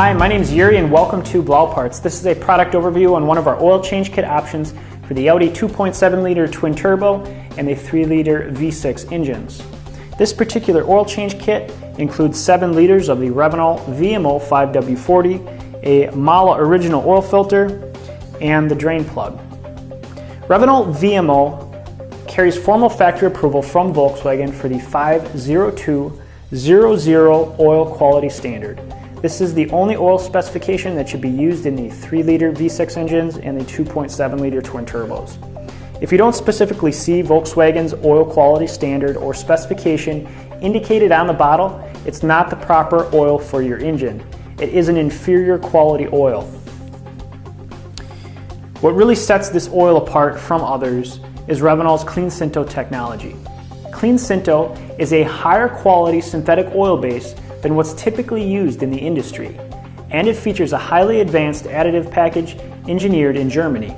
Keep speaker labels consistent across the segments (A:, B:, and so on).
A: Hi, my name is Yuri and welcome to BLAU Parts. This is a product overview on one of our oil change kit options for the Audi 2.7 liter twin turbo and the 3 liter V6 engines. This particular oil change kit includes 7 liters of the Revenol VMO 5W40, a MALA original oil filter, and the drain plug. Revenol VMO carries formal factory approval from Volkswagen for the 50200 oil quality standard. This is the only oil specification that should be used in the 3 liter V6 engines and the 2.7 liter twin turbos. If you don't specifically see Volkswagen's oil quality standard or specification indicated on the bottle, it's not the proper oil for your engine. It is an inferior quality oil. What really sets this oil apart from others is Revenol's Clean Cinto technology. Clean Cinto is a higher quality synthetic oil base than what's typically used in the industry, and it features a highly advanced additive package engineered in Germany.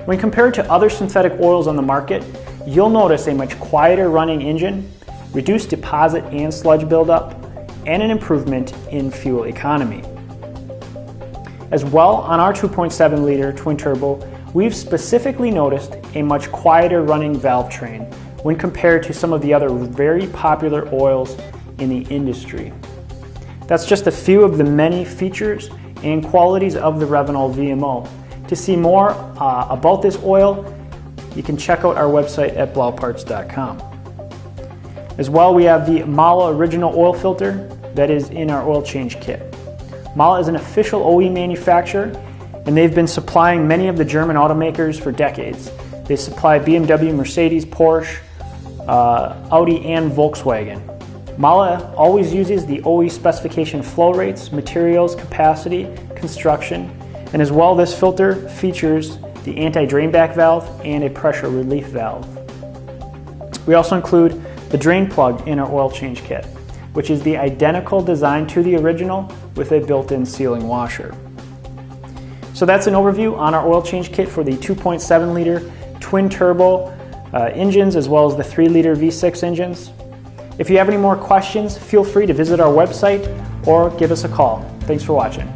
A: When compared to other synthetic oils on the market, you'll notice a much quieter running engine, reduced deposit and sludge buildup, and an improvement in fuel economy. As well, on our 2.7 liter twin turbo, we've specifically noticed a much quieter running valve train when compared to some of the other very popular oils in the industry. That's just a few of the many features and qualities of the Revenol VMO. To see more about this oil, you can check out our website at blauparts.com. As well, we have the MALA original oil filter that is in our oil change kit. MALA is an official OE manufacturer, and they've been supplying many of the German automakers for decades. They supply BMW, Mercedes, Porsche, Audi, and Volkswagen. MALA always uses the OE specification flow rates, materials, capacity, construction, and as well this filter features the anti-drain back valve and a pressure relief valve. We also include the drain plug in our oil change kit, which is the identical design to the original with a built-in sealing washer. So that's an overview on our oil change kit for the 2.7 liter twin turbo engines as well as the 3 liter V6 engines. If you have any more questions, feel free to visit our website or give us a call. Thanks for watching.